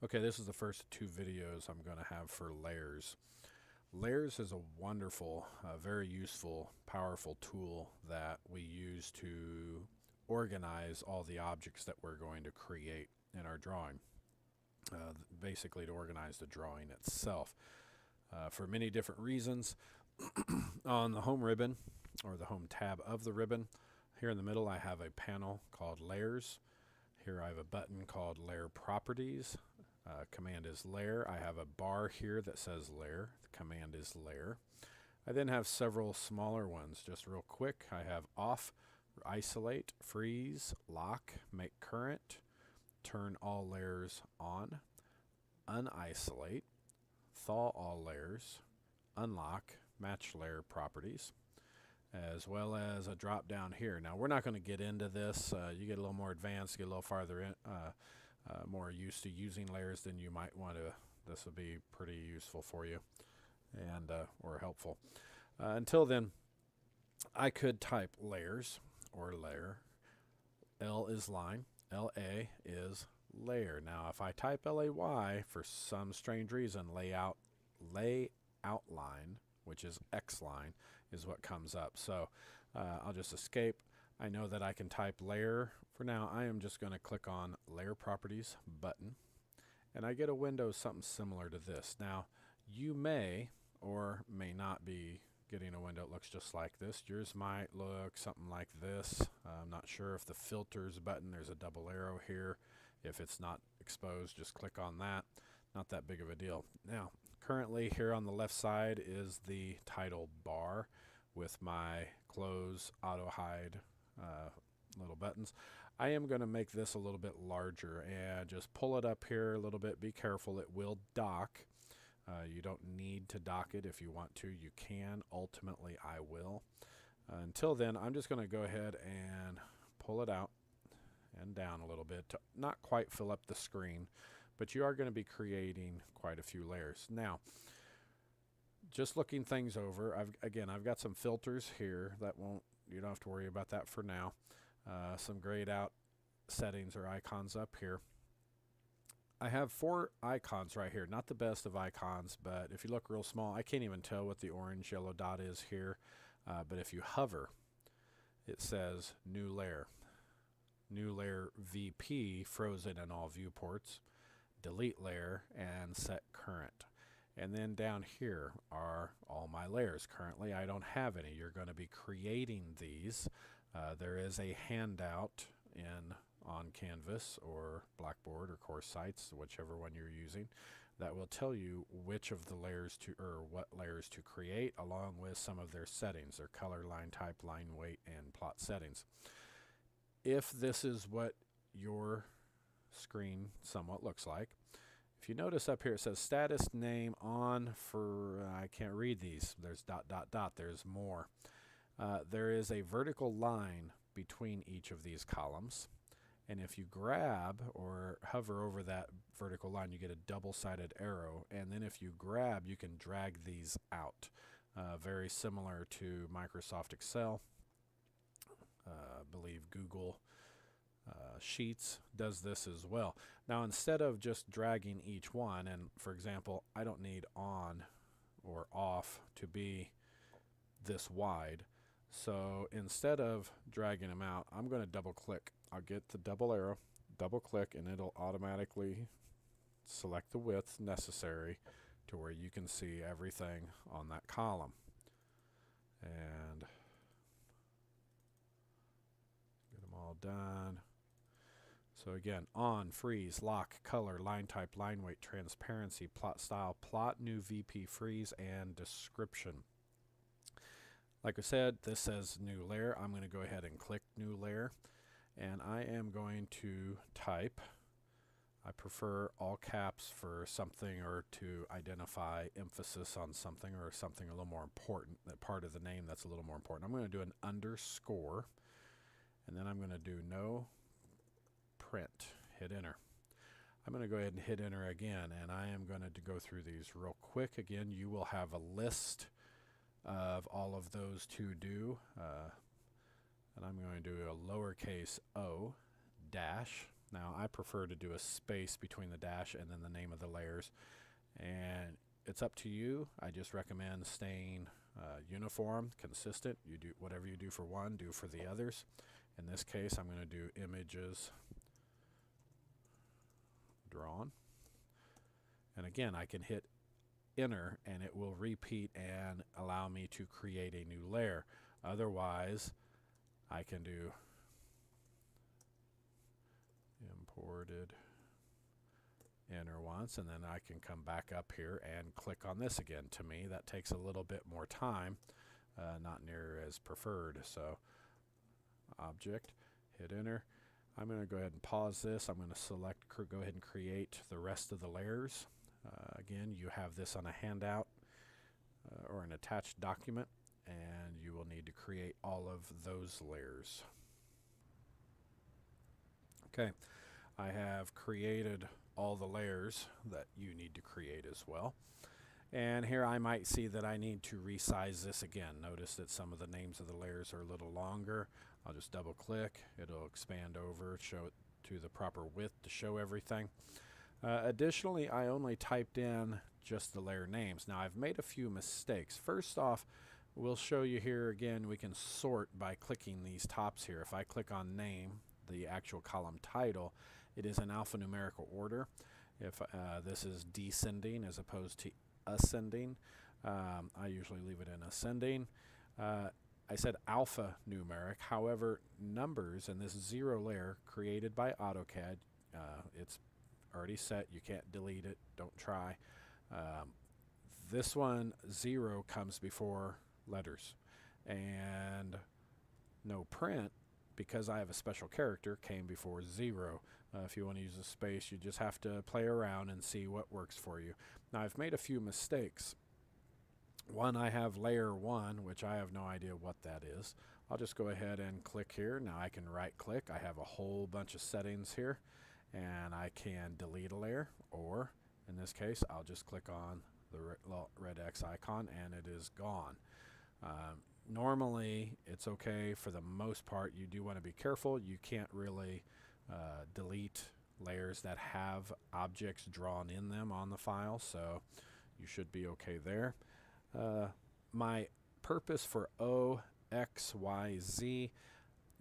Okay, this is the first of two videos I'm going to have for layers. Layers is a wonderful, very useful, powerful tool that we use to organize all the objects that we're going to create in our drawing. Basically to organize the drawing itself for many different reasons. On the home ribbon, or the home tab of the ribbon, here in the middle I have a panel called Layers. Here I have a button called Layer Properties. Command is Layer. I have a bar here that says Layer. The command is Layer. I then have several smaller ones. Just real quick, I have Off, Isolate, Freeze, Lock, Make Current, Turn All Layers On, Unisolate, Thaw All Layers, Unlock, Match Layer Properties, as well as a drop down here. Now we're not going to get into this. You get a little more advanced, get a little farther in, more used to using layers than you might want to. This will be pretty useful for you and or helpful. Until then, I could type layers or layer. L is line, LA is layer. Now if I type LAY, for some strange reason, layout line, which is X line, is what comes up. So I'll just escape. I know that I can type layer. For now, I am just going to click on Layer Properties button, and I get a window something similar to this. Now, you may or may not be getting a window that looks just like this. Yours might look something like this. I'm not sure if the Filters button, there's a double arrow here. If it's not exposed, just click on that. Not that big of a deal. Now, currently here on the left side is the title bar with my close, auto hide little buttons. I am going to make this a little bit larger and just pull it up here a little bit. Be careful, it will dock. You don't need to dock it. If you want to, you can. Ultimately, I will. Until then, I'm just going to go ahead and pull it out and down a little bit to not quite fill up the screen, but you are going to be creating quite a few layers. Now, just looking things over, I've got some filters here that you don't have to worry about that for now. Some grayed out settings or icons up here. I have 4 icons right here. Not the best of icons, but if you look real small, I can't even tell what the orange yellow dot is here. But if you hover, it says New Layer. New Layer VP, frozen in all viewports. Delete layer and set current. And then down here are all my layers. Currently I don't have any. You're going to be creating these. There is a handout on Canvas or Blackboard or Course Sites, whichever one you're using, that will tell you which of the layers or what layers to create, along with some of their settings, their color, line type, line weight, and plot settings. If this is what your screen somewhat looks like, if you notice up here it says status name on for, I can't read these, there's ... there's more. There is a vertical line between each of these columns, and if you grab or hover over that vertical line, you get a double-sided arrow, and then if you grab, you can drag these out. Very similar to Microsoft Excel. I believe Google Sheets does this as well. Now, instead of just dragging each one, and for example, I don't need on or off to be this wide, so instead of dragging them out, I'm going to double click. I'll get the double arrow, double click, and it'll automatically select the width necessary to where you can see everything on that column. And get them all done. So again, on, freeze, lock, color, line type, line weight, transparency, plot style, plot, new VP, freeze, and description. Like I said, this says new layer. I'm going to go ahead and click new layer, and I am going to type. I prefer all caps for something or to identify emphasis on something or something a little more important, that part of the name that's a little more important. I'm going to do an underscore, and then I'm going to do no print. Hit enter. I'm going to go ahead and hit enter again, and I am going to go through these real quick. Again, you will have a list of all of those to do, and I'm going to do a lowercase o dash Now I prefer to do a space between the dash and then the name of the layers, and it's up to you. I just recommend staying uniform, consistent. You do whatever you do for one, do for the others. In this case, I'm going to do images drawn, and again I can hit enter and it will repeat and allow me to create a new layer. Otherwise, I can do imported, enter once, and then I can come back up here and click on this again. To me, that takes a little bit more time, not near as preferred. So object, hit enter. I'm going to go ahead and pause this. I'm going to select, go ahead and create the rest of the layers. Again, you have this on a handout or an attached document, and you will need to create all of those layers. Okay, I have created all the layers that you need to create as well. And here I might see that I need to resize this again. Notice that some of the names of the layers are a little longer. I'll just double click. It'll expand over, show it to the proper width to show everything. Additionally, I only typed in just the layer names. Now I've made a few mistakes. First off, we'll show you here again, we can sort by clicking these tops here. If I click on name, the actual column title, it is in alphanumerical order. If this is descending as opposed to ascending, I usually leave it in ascending. I said alphanumeric, however, numbers in this 0 layer created by AutoCAD, it's already set, you can't delete it, don't try. This one, 0 comes before letters, and no print, because I have a special character, came before 0. If you want to use a space, you just have to play around and see what works for you. Now I've made a few mistakes. One, I have layer 1, which I have no idea what that is. I'll just go ahead and click here. Now I can right click. I have a whole bunch of settings here, and I can delete a layer, or in this case I'll just click on the red X icon and it is gone. Normally it's okay for the most part. You do want to be careful. You can't really delete layers that have objects drawn in them on the file, so you should be okay there. My purpose for O, X, Y, Z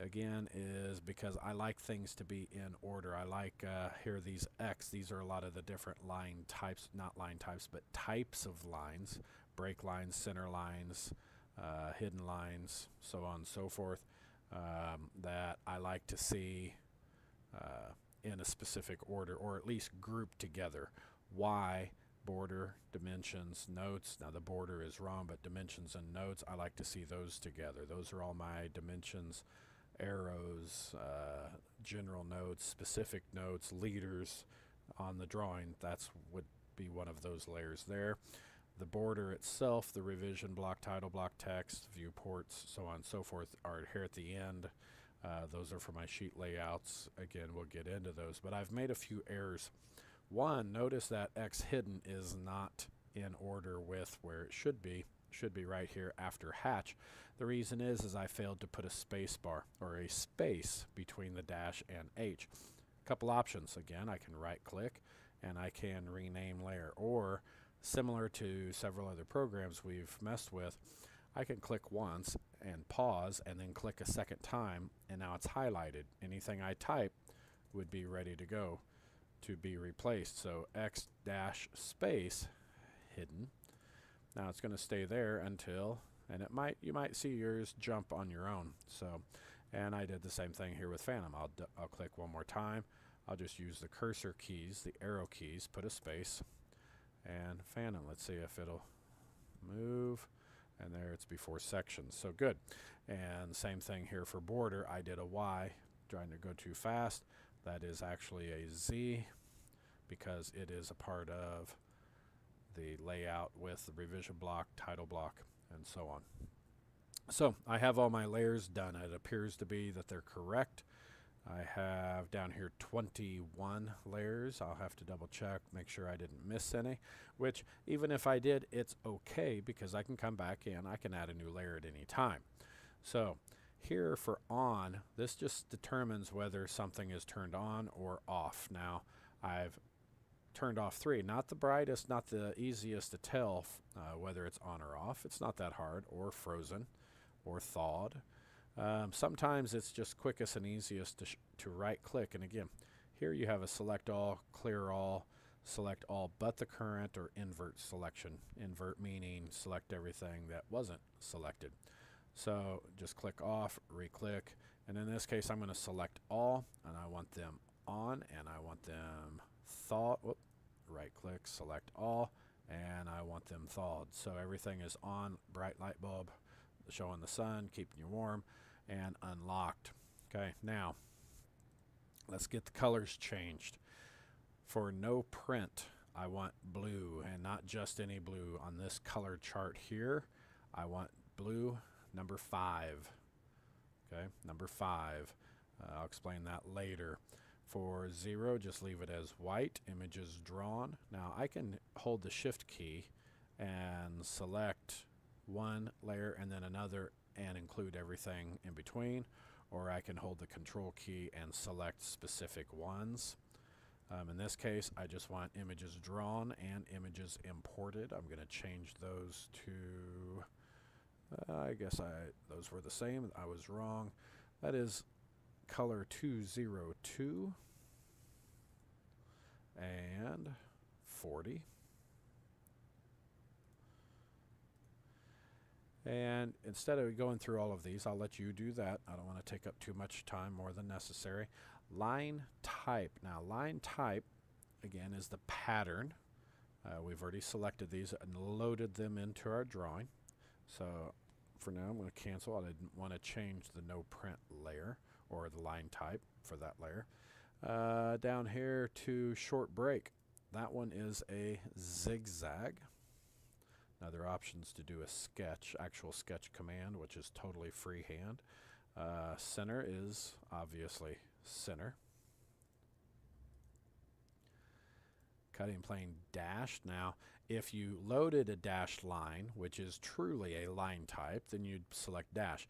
again is because I like things to be in order. I like here these X, these are a lot of the different line types, not line types, but types of lines, break lines, center lines, hidden lines, so on and so forth, that I like to see in a specific order, or at least grouped together. Y, border, dimensions, notes. Now the border is wrong, but dimensions and notes, I like to see those together. Those are all my dimensions, arrows, general notes, specific notes, leaders on the drawing. That's would be one of those layers there. The border itself, the revision block, title block, text, viewports, so on and so forth, are here at the end. Those are for my sheet layouts. Again, we'll get into those, but I've made a few errors. One, notice that X hidden is not in order with where it should be. Should be right here after hatch. The reason is I failed to put a space bar or a space between the dash and H. A couple options. Again, I can right click and I can rename layer, or similar to several other programs we've messed with, I can click once and pause and then click a second time, and now it's highlighted. Anything I type would be ready to go to be replaced. So X dash space hidden. Now it's going to stay there until, and you might see yours jump on your own. So, and I did the same thing here with Phantom. I'll click one more time. I'll just use the cursor keys, the arrow keys, put a space, and Phantom. Let's see if it'll move. And there it's before sections. So good. And same thing here for border. I did a Y, trying to go too fast. That is actually a Z because it is a part of the layout with the revision block, title block, and so on. So I have all my layers done. It appears to be that they're correct. I have down here 21 layers. I'll have to double check, make sure I didn't miss any, which even if I did, it's okay because I can come back in. I can add a new layer at any time. So Here for on, this just determines whether something is turned on or off. Now, I've turned off 3. Not the brightest, not the easiest to tell whether it's on or off. It's not that hard, or frozen, or thawed. Sometimes it's just quickest and easiest to right-click. And again, here you have a select all, clear all, select all but the current, or invert selection. Invert meaning select everything that wasn't selected. So just click off, re-click, and in this case I'm going to select all, and I want them on, and I want them thawed. Right-click, select all, and I want them thawed. So everything is on, bright light bulb, showing the sun, keeping you warm, and unlocked. Okay, now let's get the colors changed. For no print, I want blue, and not just any blue. On this color chart here, I want blue number 5. Okay, number 5. I'll explain that later. For 0, just leave it as white, images drawn. Now I can hold the shift key and select one layer and then another and include everything in between, or I can hold the control key and select specific ones. In this case, I just want images drawn and images imported. I'm going to change those to, I guess those were the same. I was wrong. That is color 202 and 40. And instead of going through all of these, I'll let you do that. I don't want to take up too much time, more than necessary. Line type. Now, line type, again, is the pattern. We've already selected these and loaded them into our drawing. So for now, I'm going to cancel. I didn't want to change the no print layer or the line type for that layer. Down here to short break. That one is a zigzag. Other options to do a sketch, actual sketch command, which is totally freehand. Center is obviously center. Cutting plane dashed. Now, if you loaded a dashed line, which is truly a line type, then you'd select dash.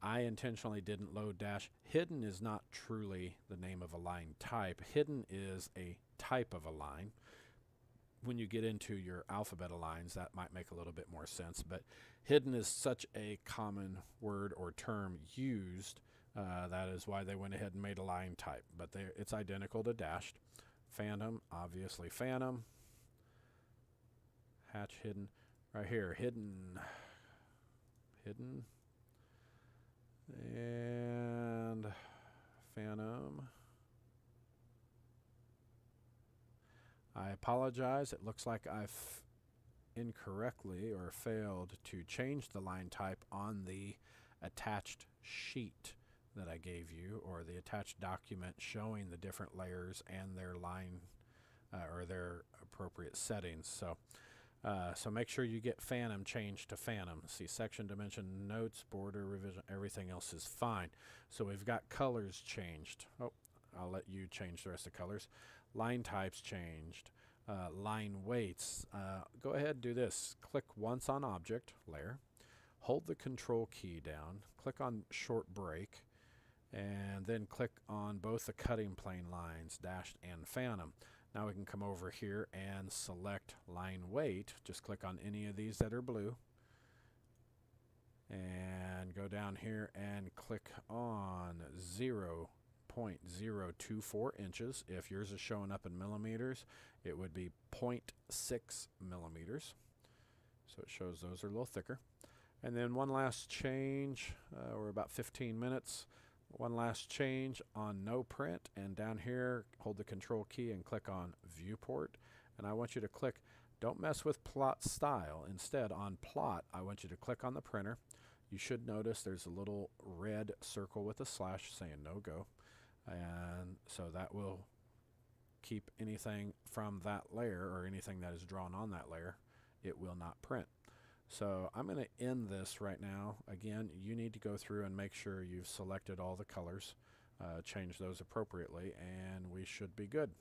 I intentionally didn't load dash. Hidden is not truly the name of a line type. Hidden is a type of a line. When you get into your alphabet of lines, that might make a little bit more sense, but hidden is such a common word or term used, that is why they went ahead and made a line type, but it's identical to dashed. Phantom, obviously phantom. Hatch hidden, right here, hidden, and phantom. I apologize. It looks like I've incorrectly or failed to change the line type on the attached sheet that I gave you, or the attached document showing the different layers and their line or their appropriate settings. So make sure you get phantom changed to phantom. See, section, dimension, notes, border, revision, everything else is fine. So we've got colors changed. Oh, I'll let you change the rest of the colors. Line types changed. Line weights. Go ahead and do this. Click once on object, layer. Hold the control key down. Click on short break. And then click on both the cutting plane lines, dashed and phantom. Now we can come over here and select line weight. Just click on any of these that are blue. And go down here and click on 0.024 inches. If yours is showing up in millimeters, it would be 0.6 millimeters. So it shows those are a little thicker. And then one last change. We're about 15 minutes. One last change on no print, and down here hold the control key and click on viewport, and I want you to click, don't mess with plot style. Instead, on plot, I want you to click on the printer. You should notice there's a little red circle with a slash saying no go, and so that will keep anything from that layer or anything that is drawn on that layer. It will not print. So I'm going to end this right now. Again, you need to go through and make sure you've selected all the colors, change those appropriately, and we should be good.